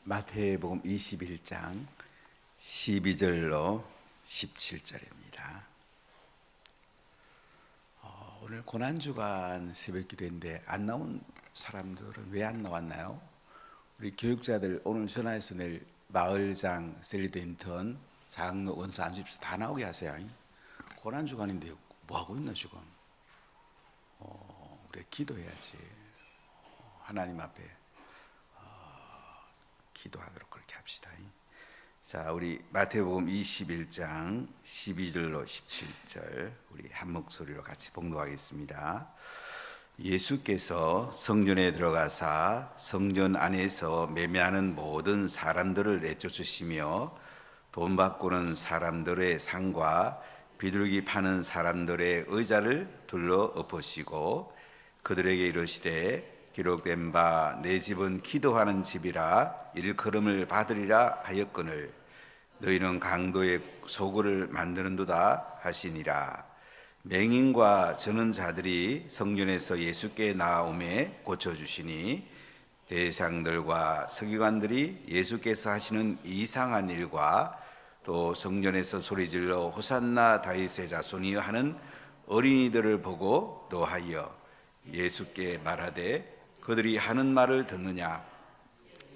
마태복음 21장 12절로 17절입니다. 오늘 고난주간 새벽기도인데 안 나온 사람들은 왜 안 나왔나요? 우리 교육자들 오늘 전화해서 내일 마을장, 셀리드인턴, 장로, 원사, 안수집사 다 나오게 하세요. 고난주간인데 뭐하고 있나 지금? 우리 기도해야지. 하나님 앞에 기도하도록 그렇게 합시다. 자, 우리 마태복음 21장 12절로 17절 우리 한 목소리로 같이 봉독하겠습니다. 예수께서 성전에 들어가사 성전 안에서 매매하는 모든 사람들을 내쫓으시며 돈 바꾸는 사람들의 상과 비둘기 파는 사람들의 의자를 둘러 엎으시고 그들에게 이르시되 기록된 바 내 집은 기도하는 집이라 일컬음을 받으리라 하였거늘 너희는 강도의 소굴을 만드는도다 하시니라. 맹인과 저는 자들이 성전에서 예수께 나아오매 고쳐주시니 대상들과 서기관들이 예수께서 하시는 이상한 일과 또 성전에서 소리질러 호산나 다윗의 자손이여 하는 어린이들을 보고 노하여 예수께 말하되 그들이 하는 말을 듣느냐.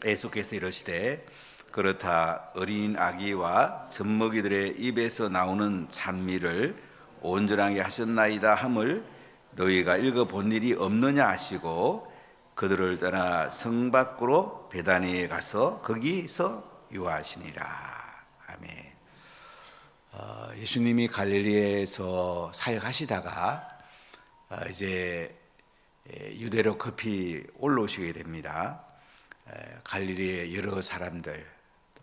예수께서 이르시되 그렇다 어린 아기와 젖먹이들의 입에서 나오는 찬미를 온전하게 하셨나이다 함을 너희가 읽어본 일이 없느냐 하시고 그들을 떠나 성 밖으로 베다니에 가서 거기서 유하시니라. 아멘. 예수님이 갈릴리에서 사역하시다가 이제 유대로 급히 올라오시게 됩니다. 갈릴리의 여러 사람들,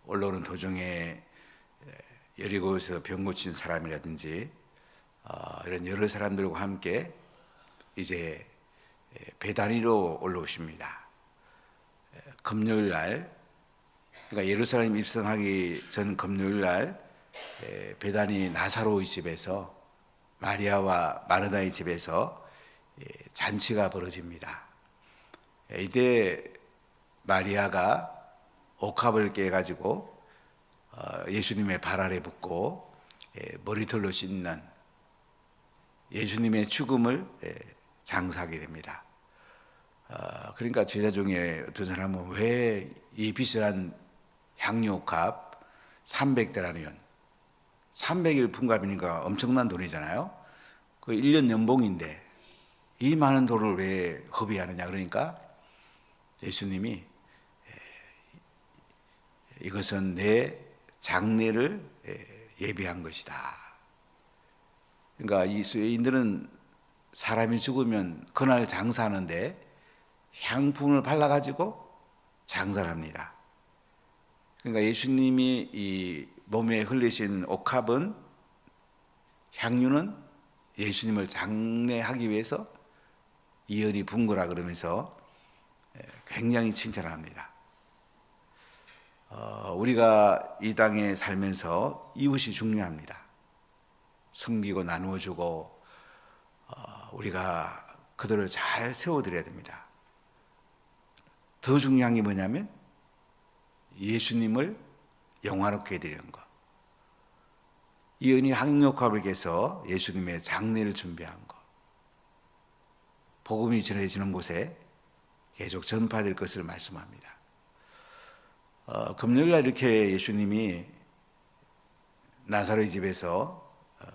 올라오는 도중에 여리고에서 병 고친 사람이라든지 이런 여러 사람들과 함께 이제 베다니로 올라오십니다. 금요일 날, 그러니까 예루살렘 입성하기 전 금요일 날 베다니 나사로의 집에서 마리아와 마르다의 집에서 잔치가 벌어집니다. 이때 마리아가 옥합을 깨가지고 예수님의 발 아래 붓고 머리털로 씻는 예수님의 죽음을 장사하게 됩니다. 그러니까 제자 중에 어떤 사람은 왜 이 비싼 향유옥합 300데나리온 300일 품값이니까 엄청난 돈이잖아요. 그 1년 연봉인데 이 많은 돈을 왜 허비하느냐. 그러니까 예수님이 이것은 내 장례를 예비한 것이다. 그러니까 이 유대인들은 사람이 죽으면 그날 장사하는데 향품을 발라가지고 장사를 합니다. 그러니까 예수님이 이 몸에 흘리신 옥합은 향유는 예수님을 장례하기 위해서 이언이 분 거라 그러면서 굉장히 칭찬을 합니다. 우리가 이 땅에 살면서 이웃이 중요합니다. 섬기고 나누어주고 우리가 그들을 잘 세워드려야 됩니다. 더 중요한 게 뭐냐면 예수님을 영화롭게 해드리는 것. 이언이 향유옥합을 깨서 예수님의 장례를 준비한 것. 복음이 전해지는 곳에 계속 전파될 것을 말씀합니다. 금요일날 이렇게 예수님이 나사로의 집에서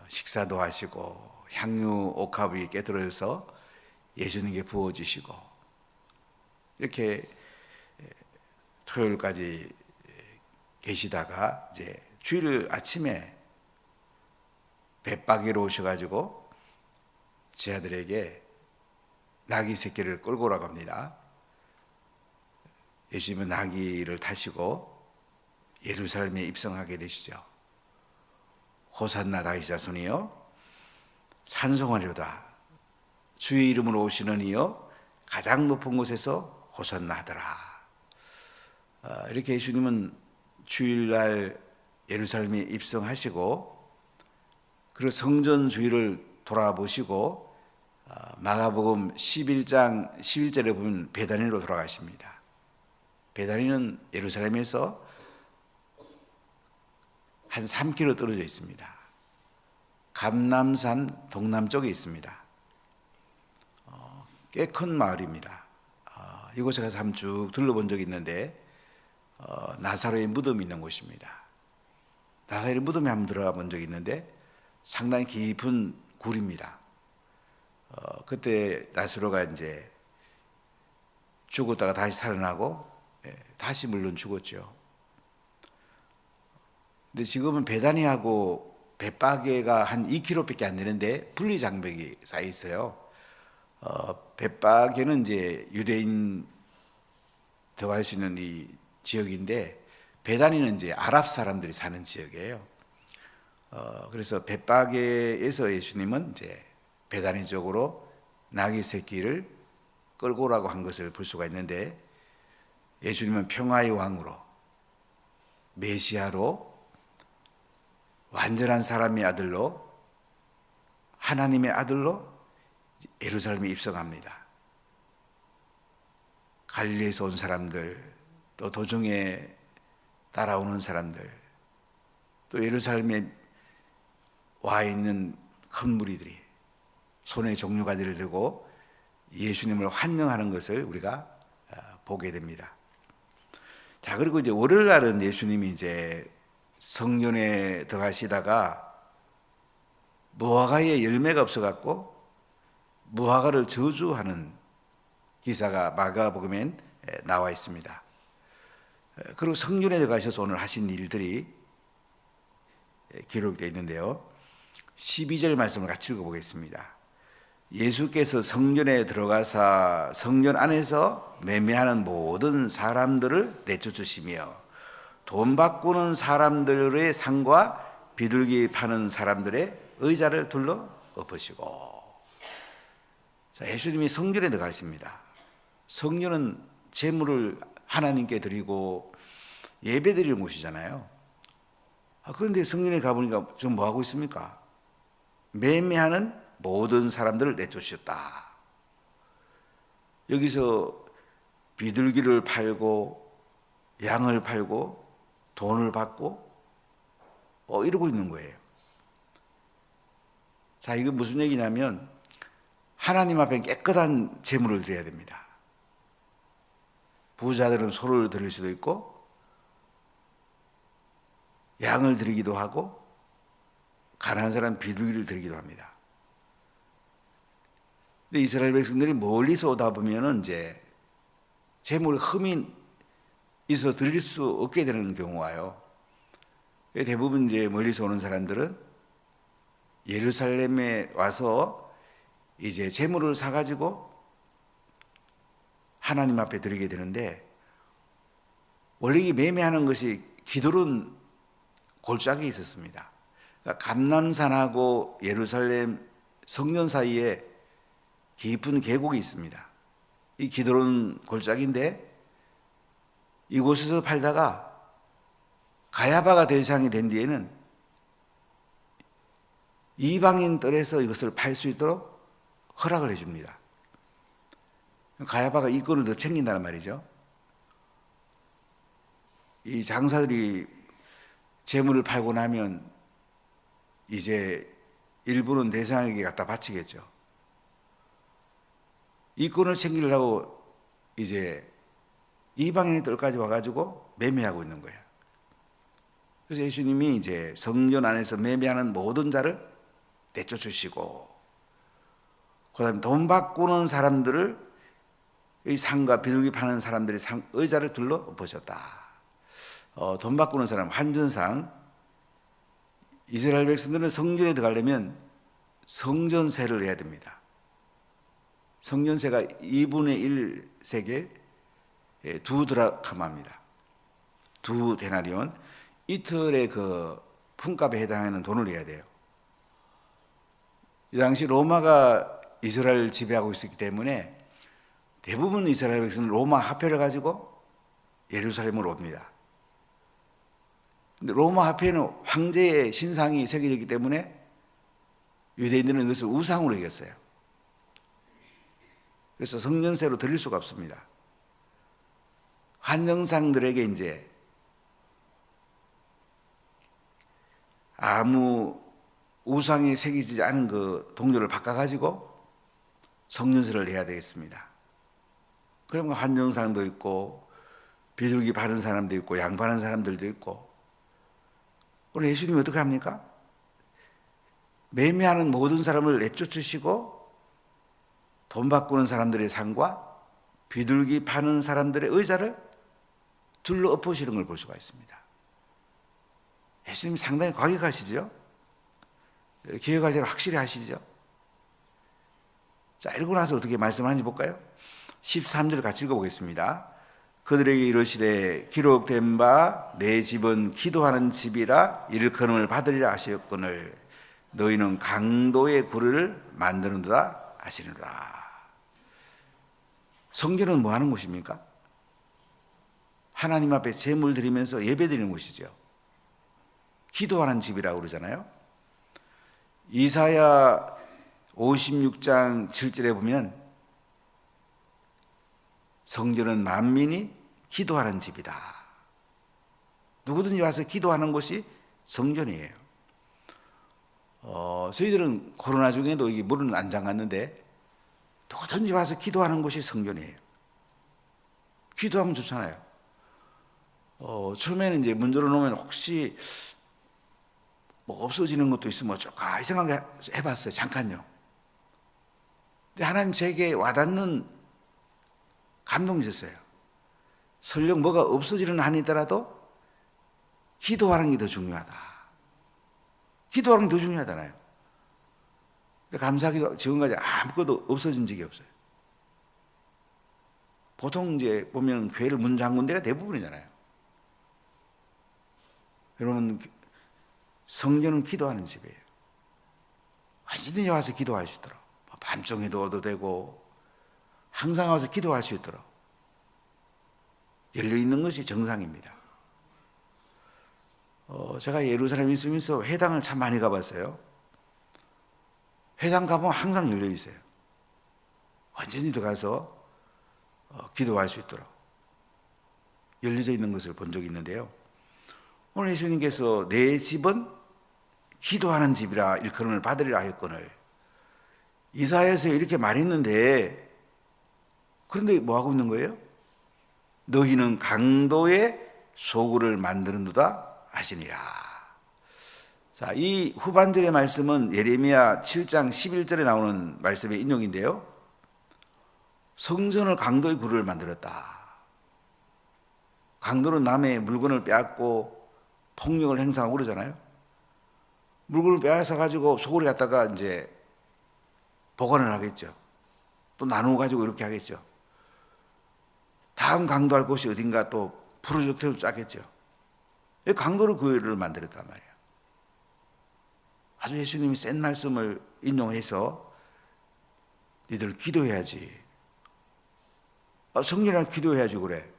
식사도 하시고 향유 옥합이 깨뜨려져서 예수님께 부어주시고 이렇게 토요일까지 계시다가 이제 주일 아침에 벳박이로 오셔가지고 제 아들에게 나귀 새끼를 끌고 오라고 합니다. 예수님은 나귀를 타시고 예루살렘에 입성하게 되시죠. 호산나 다윗 자손이여 찬송하려다 주의 이름으로 오시는 이여 가장 높은 곳에서 호산나 하더라. 이렇게 예수님은 주일날 예루살렘에 입성하시고 그리고 성전 주위를 돌아보시고 마가복음 11장 11절에 보면 베다니로 돌아가십니다. 베다니는 예루살렘에서 한 3km 떨어져 있습니다. 감람산 동남쪽에 있습니다. 꽤 큰 마을입니다. 이곳에 가서 한번 쭉 둘러본 적이 있는데 나사로의 무덤이 있는 곳입니다. 나사로의 무덤에 한번 들어가 본 적이 있는데 상당히 깊은 굴입니다. 그때 나사로가 이제 죽었다가 다시 살아나고 다시 물론 죽었죠. 근데 지금은 베다니하고 벳바게가 한 2km밖에 안 되는데 분리 장벽이 쌓여 있어요. 벳바게는 이제 유대인 들어갈 수 있는 이 지역인데 베다니는 이제 아랍 사람들이 사는 지역이에요. 그래서 벳바게에서 예수님은 이제 베다니 쪽으로 나귀 새끼를 끌고 오라고 한 것을 볼 수가 있는데 예수님은 평화의 왕으로 메시아로 완전한 사람의 아들로 하나님의 아들로 예루살렘에 입성합니다. 갈릴리에서 온 사람들 또 도중에 따라오는 사람들 또 예루살렘에 와 있는 큰 무리들이 손에 종려가지를 들고 예수님을 환영하는 것을 우리가 보게 됩니다. 자, 그리고 이제 월요일 날은 예수님이 이제 성전에 들어가시다가 무화과에 열매가 없어갖고 무화과를 저주하는 기사가 마가복음엔 나와 있습니다. 그리고 성전에 들어가셔서 오늘 하신 일들이 기록되어 있는데요. 12절 말씀을 같이 읽어보겠습니다. 예수께서 성전에 들어가사 성전 안에서 매매하는 모든 사람들을 내쫓으시며 돈 바꾸는 사람들의 상과 비둘기 파는 사람들의 의자를 둘러 엎으시고. 자, 예수님이 성전에 들어가십니다. 성전은 제물을 하나님께 드리고 예배드리는 곳이잖아요. 그런데 성전에 가보니까 좀 뭐하고 있습니까? 매매하는 모든 사람들을 내쫓으셨다. 여기서 비둘기를 팔고 양을 팔고 돈을 받고 이러고 있는 거예요. 자, 이거 무슨 얘기냐면 하나님 앞에 깨끗한 제물을 드려야 됩니다. 부자들은 소를 드릴 수도 있고 양을 드리기도 하고 가난한 사람은 비둘기를 드리기도 합니다. 근데 이스라엘 백성들이 멀리서 오다 보면은 이제 제물에 흠이 있어 드릴 수 없게 되는 경우가 와요. 대부분 이제 멀리서 오는 사람들은 예루살렘에 와서 이제 제물을 사가지고 하나님 앞에 드리게 되는데 원래 이 매매하는 것이 기드론 골짜기에 있었습니다. 그러니까 감람산하고 예루살렘 성전 사이에 깊은 계곡이 있습니다. 이 기드론 골짜기인데 이곳에서 팔다가 가야바가 대상이 된 뒤에는 이방인 뜰에서 이것을 팔 수 있도록 허락을 해줍니다. 가야바가 이권을 더 챙긴다는 말이죠. 이 장사들이 재물을 팔고 나면 이제 일부는 대상에게 갖다 바치겠죠. 이권을 챙기려고 이제 이방인의 뜰까지 와가지고 매매하고 있는 거예요. 그래서 예수님이 이제 성전 안에서 매매하는 모든 자를 내쫓으시고, 그 다음에 돈 바꾸는 사람들을 이 상과 비둘기 파는 사람들이 의자를 둘러 엎으셨다. 돈 바꾸는 사람, 환전상. 이스라엘 백성들은 성전에 들어가려면 성전세를 해야 됩니다. 성전세가 2분의 1 세겔, 2 드라크마입니다. 2 데나리온. 이틀의 그 품값에 해당하는 돈을 내야 돼요. 이 당시 로마가 이스라엘을 지배하고 있었기 때문에 대부분 이스라엘 백성은 로마 화폐를 가지고 예루살렘으로 옵니다. 근데 로마 화폐는 황제의 신상이 새겨져 있기 때문에 유대인들은 이것을 우상으로 여겼어요. 그래서 성전세로 드릴 수가 없습니다. 환영상들에게 이제 아무 우상이 새기지 않은 그 동료를 바꿔가지고 성년설을 해야 되겠습니다. 그러면 환영상도 있고 비둘기 바른 사람도 있고 양 바른 사람들도 있고. 오늘 예수님이 어떻게 합니까? 매매하는 모든 사람을 내쫓으시고 돈 바꾸는 사람들의 상과 비둘기 파는 사람들의 의자를 둘러 엎으시는 걸 볼 수가 있습니다. 예수님이 상당히 과격하시죠? 기억할 대로 확실히 하시죠? 자, 읽고 나서 어떻게 말씀하는지 볼까요? 13절 같이 읽어보겠습니다. 그들에게 이르시되 기록된 바 내 집은 기도하는 집이라 일컬음을 받으리라 하셨거늘 너희는 강도의 굴을 만드는도다 하시느라. 성전은 뭐 하는 곳입니까? 하나님 앞에 제물 드리면서 예배 드리는 곳이죠. 기도하는 집이라고 그러잖아요. 이사야 56장 7절에 보면 성전은 만민이 기도하는 집이다. 누구든지 와서 기도하는 곳이 성전이에요. 저희들은 코로나 중에도 이게 문은 안 잠갔는데 누구든지 와서 기도하는 곳이 성전이에요. 기도하면 좋잖아요. 처음에는 이제 문 열어놓으면 혹시 뭐 없어지는 것도 있으면 어쩔까 이 생각 해봤어요. 잠깐요. 근데 하나님 제게 와닿는 감동이 있었어요. 설령 뭐가 없어지는 한이 있더라도 기도하는 게 더 중요하다. 기도하는 게 더 중요하잖아요. 근데 감사하게도 지금까지 아무것도 없어진 적이 없어요. 보통 이제 보면 교회를 문 잠근 데가 대부분이잖아요. 여러분, 성전은 기도하는 집이에요. 언제든지 와서 기도할 수 있도록, 밤중에도 와도 되고 항상 와서 기도할 수 있도록 열려 있는 것이 정상입니다. 제가 예루살렘에 있으면서 회당을 참 많이 가봤어요. 회당 가보면 항상 열려 있어요. 언제든지 들어가서 기도할 수 있도록 열려져 있는 것을 본 적이 있는데요. 오늘 예수님께서 내 집은 기도하는 집이라 일컬음을 받으리라 하였거늘. 이사야에서 이렇게 말했는데 그런데 뭐 하고 있는 거예요? 너희는 강도의 소굴을 만드는도다 하시니라. 자, 이 후반절의 말씀은 예레미야 7장 11절에 나오는 말씀의 인용인데요. 성전을 강도의 굴을 만들었다. 강도는 남의 물건을 빼앗고 폭력을 행사하고 그러잖아요. 물건을 빼앗아 가지고 소굴에 갖다가 이제 보관을 하겠죠. 또 나누어 가지고 이렇게 하겠죠. 다음 강도할 곳이 어딘가 또 프로젝트를 짜겠죠. 강도로 교회를 만들었단 말이에요. 아주 예수님이 센 말씀을 인용해서 니들 기도해야지. 성전이나 기도해야지 그래.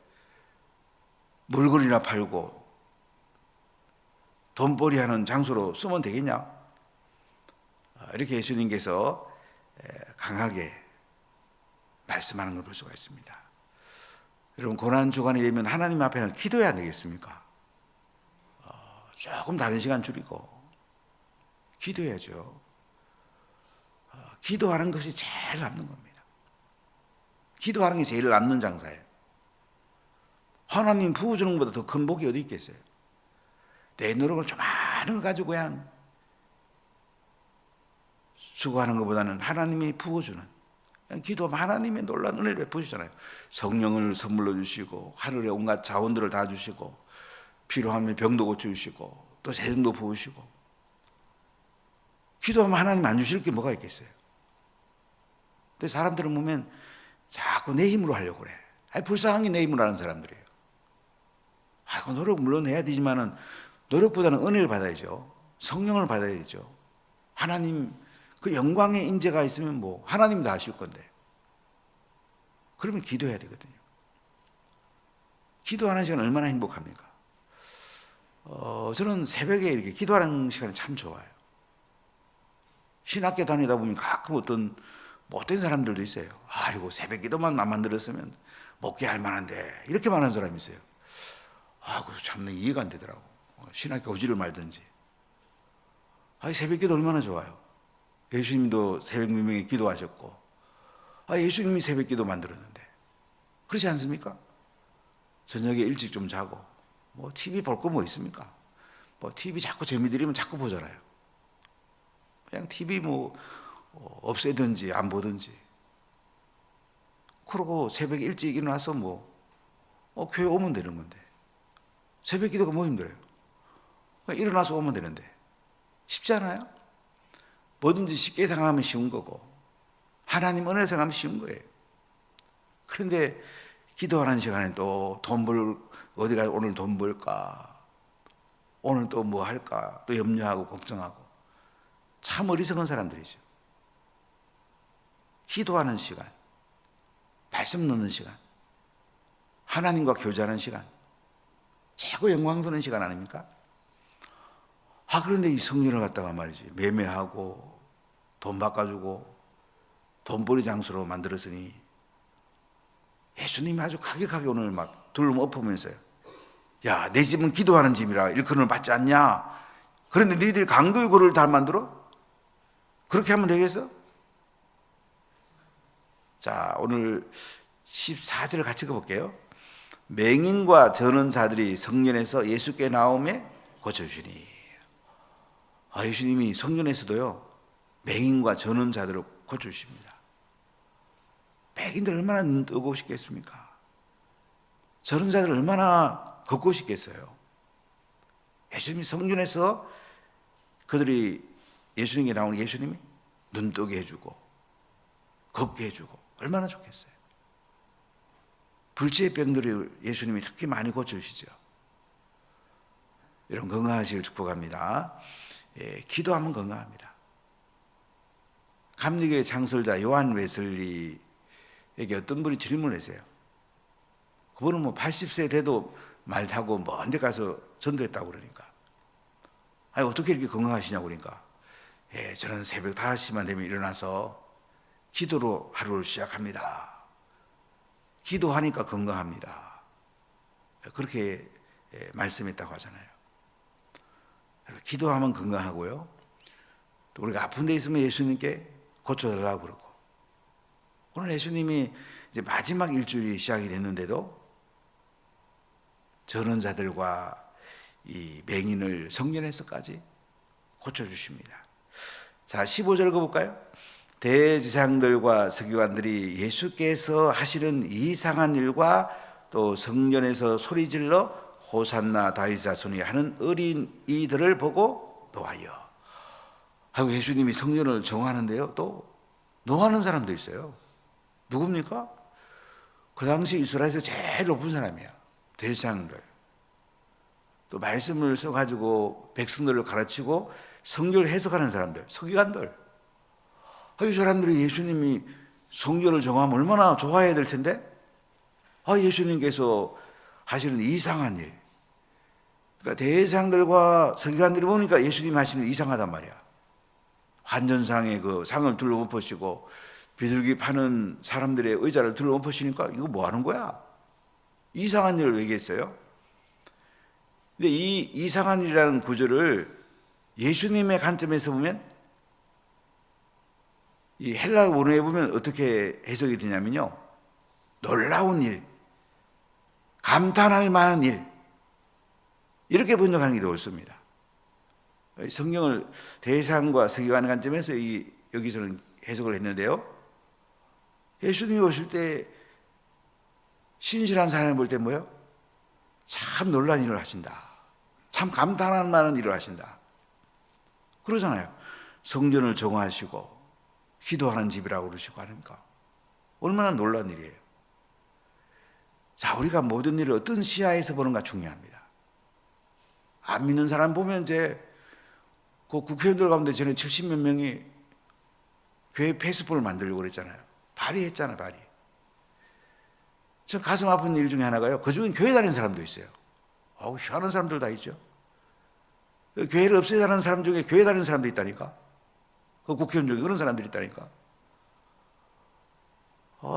물건이나 팔고 돈벌이 하는 장소로 쓰면 되겠냐? 이렇게 예수님께서 강하게 말씀하는 걸 볼 수가 있습니다. 여러분, 고난주간이 되면 하나님 앞에는 기도해야 되겠습니까? 조금 다른 시간 줄이고 기도해야죠. 기도하는 것이 제일 남는 겁니다. 기도하는 게 제일 남는 장사예요. 하나님 부어주는 것보다 더 큰 복이 어디 있겠어요? 내 노력을 조그마한 걸 가지고 그냥 수고하는 것보다는 하나님이 부어주는, 그냥 기도하면 하나님의 놀라운 은혜를 베푸시잖아요. 성령을 선물로 주시고 하늘의 온갖 자원들을 다 주시고 필요하면 병도 고쳐주시고 또 재능도 부으시고. 기도하면 하나님 안 주실 게 뭐가 있겠어요? 근데 사람들은 보면 자꾸 내 힘으로 하려고 그래. 불쌍한 게 내 힘으로 하는 사람들이에요. 그 노력 물론 해야 되지만은 노력보다는 은혜를 받아야죠. 성령을 받아야 되죠. 하나님 그 영광의 임재가 있으면 뭐 하나님 다 하실 건데. 그러면 기도해야 되거든요. 기도하는 시간 얼마나 행복합니까? 저는 새벽에 이렇게 기도하는 시간이 참 좋아요. 신학교 다니다 보면 가끔 어떤 못된 사람들도 있어요. 아이고, 새벽 기도만 안 만들었으면 먹게 할 만한데, 이렇게 말하는 사람이 있어요. 아이고, 참 이해가 안 되더라고. 신학교 오지를 말든지. 새벽 기도 얼마나 좋아요. 예수님도 새벽 미명에 기도하셨고, 예수님이 새벽 기도 만들었는데, 그렇지 않습니까? 저녁에 일찍 좀 자고, TV 볼 거 뭐 있습니까? TV 자꾸 재미들이면 자꾸 보잖아요. 그냥 TV 없애든지 안 보든지. 그러고 새벽에 일찍 일어나서 교회 오면 되는 건데. 새벽 기도가 뭐 힘들어요? 일어나서 오면 되는데. 쉽지 않아요? 뭐든지 쉽게 생각하면 쉬운 거고, 하나님 은혜 생각하면 쉬운 거예요. 그런데 기도하는 시간에 또 어디 가서 오늘 돈 벌까? 오늘 또 뭐 할까? 또 염려하고 걱정하고. 참 어리석은 사람들이죠. 기도하는 시간, 말씀 넣는 시간, 하나님과 교제하는 시간, 최고 영광스러운 시간 아닙니까? 그런데 이 성전을 갖다가 말이지, 매매하고 돈 바꿔주고 돈벌이 장소로 만들었으니 예수님이 아주 가격하게 오늘 막 둘름 엎으면서요. 야, 내 집은 기도하는 집이라 일컬음을 받지 않냐? 그런데 너희들이 강도의 고를 다 만들어? 그렇게 하면 되겠어? 자, 오늘 14절을 같이 읽어볼게요. 맹인과 저는 자들이 성전에서 예수께 나오매 고쳐주시니. 예수님이 성전에서도요, 맹인과 저는 자들을 고쳐주십니다. 맹인들 얼마나 눈 뜨고 싶겠습니까? 저런 자들 얼마나 걷고 싶겠어요? 예수님이 성전에서 그들이 예수님께 나오는 예수님이 눈 뜨게 해주고 걷게 해주고 얼마나 좋겠어요. 불치의 병들을 예수님이 특히 많이 고쳐주시죠. 여러분 건강하시길 축복합니다. 기도하면 건강합니다. 감리교의 창설자 요한 웨슬리에게 어떤 분이 질문을 했어요. 그분은 80세 돼도 말 타고 먼 데 가서 전도했다고 그러니까. 어떻게 이렇게 건강하시냐고 그러니까. 저는 새벽 5시만 되면 일어나서 기도로 하루를 시작합니다. 기도하니까 건강합니다. 그렇게 말씀했다고 하잖아요. 기도하면 건강하고요. 또 우리가 아픈 데 있으면 예수님께 고쳐달라고 그러고. 오늘 예수님이 이제 마지막 일주일이 시작이 됐는데도 저런 자들과 이 맹인을 성전에서까지 고쳐주십니다. 자, 15절 읽어볼까요? 대제사장들과 서기관들이 예수께서 하시는 이상한 일과 또 성전에서 소리질러 호산나 다윗 자손이 하는 어린이들을 보고 노하여. 예수님이 성전을 정하는데요, 또 노하는 사람도 있어요. 누굽니까? 그 당시 이스라엘에서 제일 높은 사람이야. 대제사장들. 또 말씀을 써가지고 백성들을 가르치고 성경을 해석하는 사람들, 서기관들. 이 사람들이 예수님이 성전을 정하면 얼마나 좋아해야 될 텐데, 예수님께서 하시는 이상한 일. 그러니까 대제사장들과 서기관들이 보니까 예수님이 하시는 일 이상하단 말이야. 환전상에 그 상을 둘러 엎으시고 비둘기 파는 사람들의 의자를 둘러 엎으시니까 이거 뭐 하는 거야? 이상한 일을 얘기했어요. 근데 이 이상한 일이라는 구절을 예수님의 관점에서 보면, 이 헬라 원어에 보면 어떻게 해석이 되냐면요, 놀라운 일, 감탄할 만한 일, 이렇게 번역하는 게 더 옳습니다. 성경을 대제사장과 서기관의 관점에서 여기서는 해석을 했는데요, 예수님이 오실 때 신실한 사람을 볼 때 뭐예요? 참 놀라운 일을 하신다. 참 감탄할 만한 일을 하신다. 그러잖아요. 성전을 정화하시고 기도하는 집이라고 그러시고 하니까 얼마나 놀라운 일이에요. 자, 우리가 모든 일을 어떤 시야에서 보는가 중요합니다. 안 믿는 사람 보면 이제 그 국회의원들 가운데 전에 70몇 명이 교회 페이스북을 만들려고 그랬잖아요. 발의했잖아요, 발의. 전 가슴 아픈 일 중에 하나가요, 그 중에 교회 다니는 사람도 있어요. 희한한 사람들 다 있죠. 교회를 없애자는 사람 중에 교회 다니는 사람도 있다니까. 그 국회의원 중에 그런 사람들이 있다니까.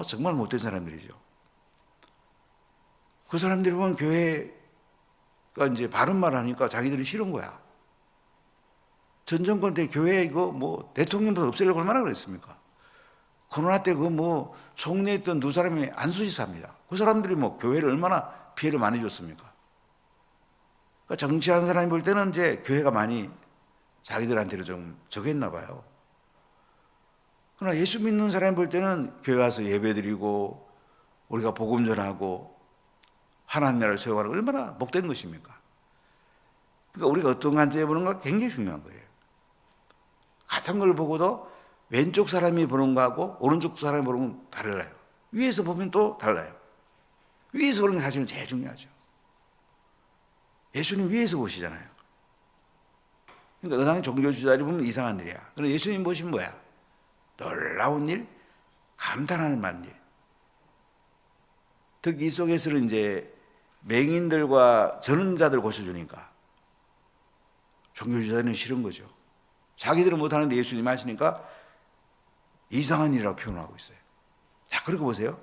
정말 못된 사람들이죠. 그 사람들이 보면 교회가 이제 바른 말 하니까 자기들이 싫은 거야. 전 정권 때 교회 이거 뭐 대통령보다 없애려고 얼마나 그랬습니까? 코로나 때 그 뭐 총리에 있던 두 사람이 안수지사입니다. 그 사람들이 뭐 교회를 얼마나 피해를 많이 줬습니까? 그러니까 정치하는 사람이 볼 때는 이제 교회가 많이 자기들한테는 좀 적했나 봐요. 그러나 예수 믿는 사람이 볼 때는 교회 와서 예배드리고 우리가 복음 전하고 하나님 나라를 세워가는 얼마나 복된 것입니까? 그러니까 우리가 어떤 관점에 보는가 굉장히 중요한 거예요. 같은 걸 보고도 왼쪽 사람이 보는 거하고 오른쪽 사람이 보는 건 달라요. 위에서 보면 또 달라요. 위에서 보는 게 사실은 제일 중요하죠. 예수님 위에서 보시잖아요. 그러니까 은항의 종교주자들이 보면 이상한 일이야. 그런데 예수님 보시면 뭐야? 놀라운 일, 감탄할 만한 일. 특히 이 속에서는 이제 맹인들과 전원자들 고쳐주니까 종교주자들은 싫은 거죠. 자기들은 못하는데 예수님 하시니까 이상한 일이라고 표현하고 있어요. 자, 그렇게 보세요.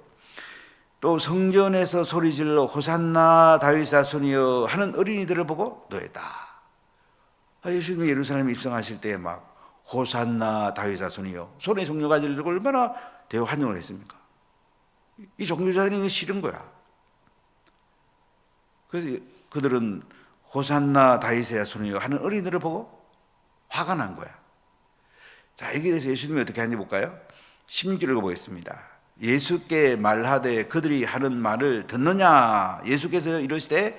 또 성전에서 소리질러 호산나 다윗 자손이여 하는 어린이들을 보고 노예다. 예수님이 예루살렘에 입성하실 때 막 호산나 다윗 자손이여 손에 종려가지를 들고 얼마나 대환영을 했습니까? 이 종교자들이 이거 싫은 거야. 그래서 그들은 호산나 다윗의 자손이여 하는 어린이들을 보고 화가 난 거야. 자, 여기에 대해서 예수님이 어떻게 하는지 볼까요? 16절 읽어보겠습니다. 예수께 말하되 그들이 하는 말을 듣느냐? 예수께서 이르시되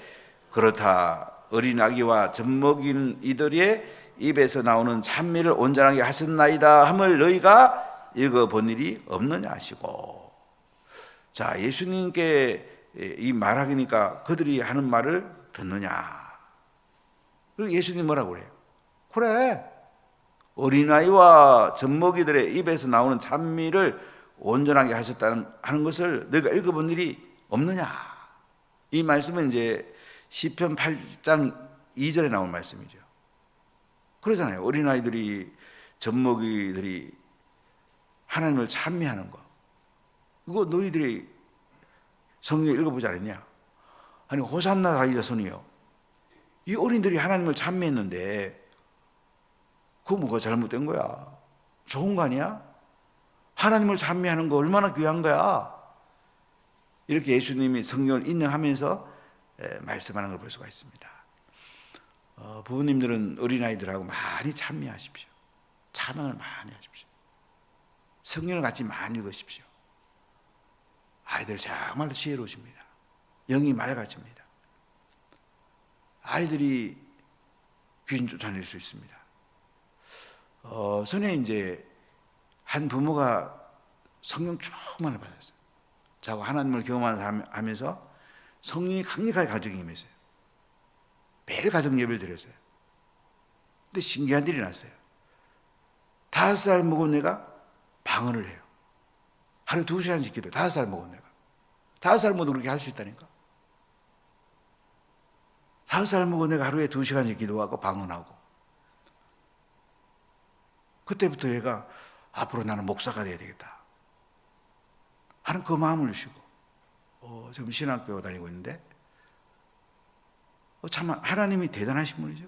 그렇다. 어린 아기와 젖먹인 이들의 입에서 나오는 찬미를 온전하게 하셨나이다 함을 너희가 읽어본 일이 없느냐 하시고. 자, 예수님께 이 말하기니까 그들이 하는 말을 듣느냐. 그리고 예수님 뭐라고 그래요? 그래, 어린아이와 젖먹이들의 입에서 나오는 찬미를 온전하게 하는 것을 너희가 읽어본 일이 없느냐. 이 말씀은 이제 시편 8장 2절에 나온 말씀이죠. 그러잖아요. 어린아이들이 젖먹이들이 하나님을 찬미하는 거, 이거 너희들이 성경에 읽어보지 않았냐? 아니, 호산나 다윗 자손이요, 이 어린들이 하나님을 찬미했는데 그거 뭐가 잘못된 거야? 좋은 거 아니야? 하나님을 찬미하는 거 얼마나 귀한 거야? 이렇게 예수님이 성경을 인용하면서 말씀하는 걸 볼 수가 있습니다. 부모님들은 어린아이들하고 많이 찬미하십시오. 찬양을 많이 하십시오. 성경을 같이 많이 읽으십시오. 아이들 정말 지혜로우십니다. 영이 맑아집니다. 아이들이 귀신 쫓아낼 수 있습니다. 전에 이제 한 부모가 성령 충만을 받았어요. 자고 하나님을 경험하면서 성령이 강력하게 가정에 임했어요. 매일 가정 예배를 드렸어요. 근데 신기한 일이 났어요. 5살 먹은 애가 방언을 해요. 하루 2시간씩 기도해요. 5살 먹은 애가. 5살 먹어도 그렇게 할 수 있다니까. 5살 먹은 애가 하루에 2시간씩 기도하고 방언하고. 그때부터 얘가 앞으로 나는 목사가 돼야 되겠다 하는 그 마음을 주시고, 지금 신학교 다니고 있는데, 참 하나님이 대단하신 분이죠.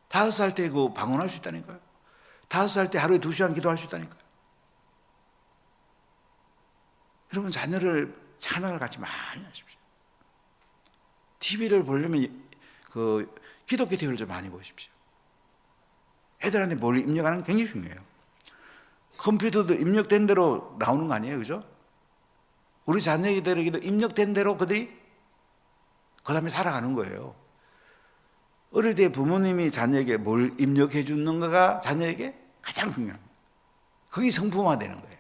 5살 때 그 방언할 수 있다니까요. 5살 때 하루에 2시간 기도할 수 있다니까요. 여러분, 자녀를 찬양을 같이 많이 하십시오. TV를 보려면 그 기독교 TV를 좀 많이 보십시오. 애들한테 뭘 입력하는 게 굉장히 중요해요. 컴퓨터도 입력된 대로 나오는 거 아니에요, 그죠? 우리 자녀들에게도 입력된 대로 그들이 그 다음에 살아가는 거예요. 어릴 때 부모님이 자녀에게 뭘 입력해 주는가가 자녀에게 가장 중요합니다. 그게 성품화되는 거예요.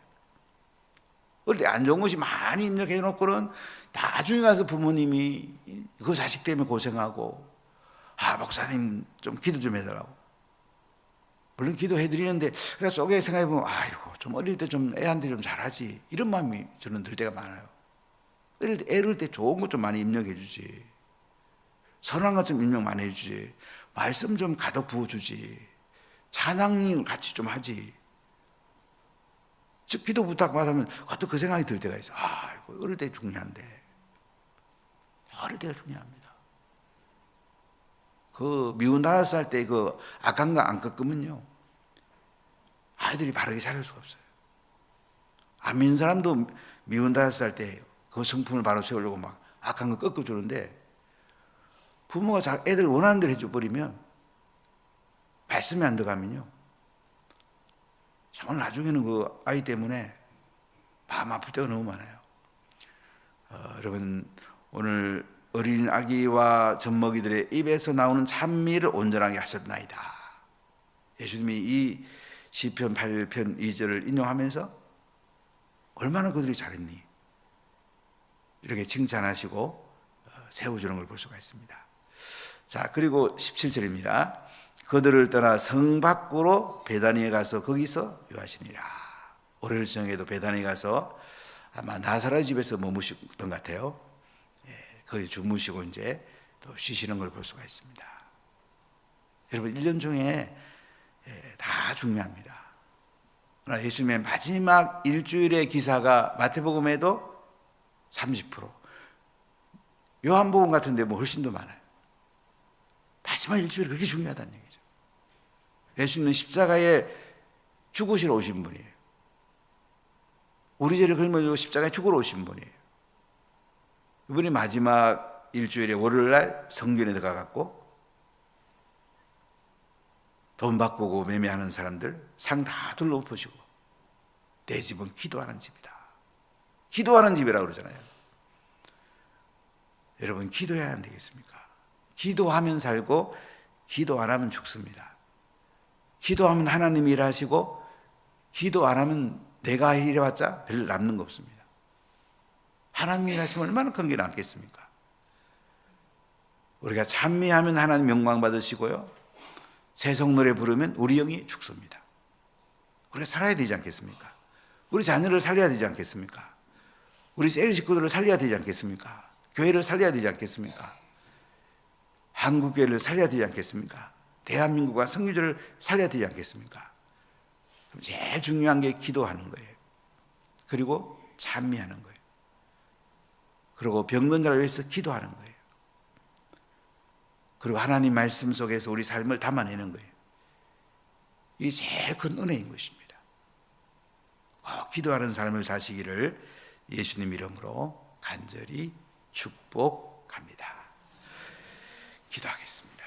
어릴 때 안 좋은 것이 많이 입력해 놓고는 나중에 가서 부모님이 그 자식 때문에 고생하고, 목사님 좀 기도 좀 해달라고. 물론 기도해 드리는데, 그래서 속에 생각해 보면, 아이고, 좀 어릴 때 좀 애한테 좀 잘하지, 이런 마음이 저는 들 때가 많아요. 어릴 때 좋은 것 좀 많이 입력해 주지, 선한 것 좀 입력 많이 해주지, 말씀 좀 가득 부어주지, 찬양을 같이 좀 하지. 즉 기도 부탁받으면 또 그 생각이 들 때가 있어. 이거 어릴 때 중요한데. 어릴 때가 중요합니다. 그 미운 5살 때 그 악한 거 안 꺾으면요, 아이들이 바르게 자랄 수가 없어요. 안 믿는 사람도 미운 5살 때 그 성품을 바로 세우려고 막 악한 거 꺾어주는데, 부모가 애들 원하는 대로 해줘버리면, 말씀이 안 들어가면요, 정말 나중에는 그 아이 때문에 마음 아플 때가 너무 많아요. 여러분, 오늘 어린 아기와 젖먹이들의 입에서 나오는 찬미를 온전하게 하셨나이다. 예수님이 이 시편 8편 2절을 인용하면서 얼마나 그들이 잘했니? 이렇게 칭찬하시고 세워주는 걸 볼 수가 있습니다. 자, 그리고 17절입니다. 그들을 떠나 성 밖으로 베다니에 가서 거기서 유하시니라. 월요일 저녁에도 베다니에 가서 아마 나사렛 집에서 머무셨던 것 같아요. 거기 주무시고 이제 또 쉬시는 걸 볼 수가 있습니다. 여러분, 1년 중에 다 중요합니다. 그러나 예수님의 마지막 일주일의 기사가 마태복음에도 30%, 요한복음 같은 데 뭐 훨씬 더 많아요. 마지막 일주일이 그렇게 중요하다는 얘기죠. 예수님은 십자가에 죽으시러 오신 분이에요. 우리 죄를 짊어지고 십자가에 죽으러 오신 분이에요. 이분이 마지막 일주일에 월요일날 성전에 들어가갖고 돈 바꾸고 매매하는 사람들 상 다 둘러엎으시고, 내 집은 기도하는 집이다. 기도하는 집이라고 그러잖아요. 여러분, 기도해야 안 되겠습니까? 기도하면 살고 기도 안 하면 죽습니다. 기도하면 하나님이 일하시고, 기도 안 하면 내가 일해봤자 별 남는 거 없습니다. 하나님이 일하시면 얼마나 큰 게 남겠습니까? 우리가 찬미하면 하나님 영광 받으시고요, 새송 노래 부르면 우리 영이 죽습니다. 우리가 살아야 되지 않겠습니까? 우리 자녀를 살려야 되지 않겠습니까? 우리 셀 식구들을 살려야 되지 않겠습니까? 교회를 살려야 되지 않겠습니까? 한국교회를 살려야 되지 않겠습니까? 대한민국과 선교제를 살려야 되지 않겠습니까? 그럼 제일 중요한 게 기도하는 거예요. 그리고 찬미하는 거예요. 그리고 병든 자를 위해서 기도하는 거예요. 그리고 하나님 말씀 속에서 우리 삶을 담아내는 거예요. 이게 제일 큰 은혜인 것입니다. 기도하는 삶을 사시기를 예수님 이름으로 간절히 축복합니다. 기도하겠습니다.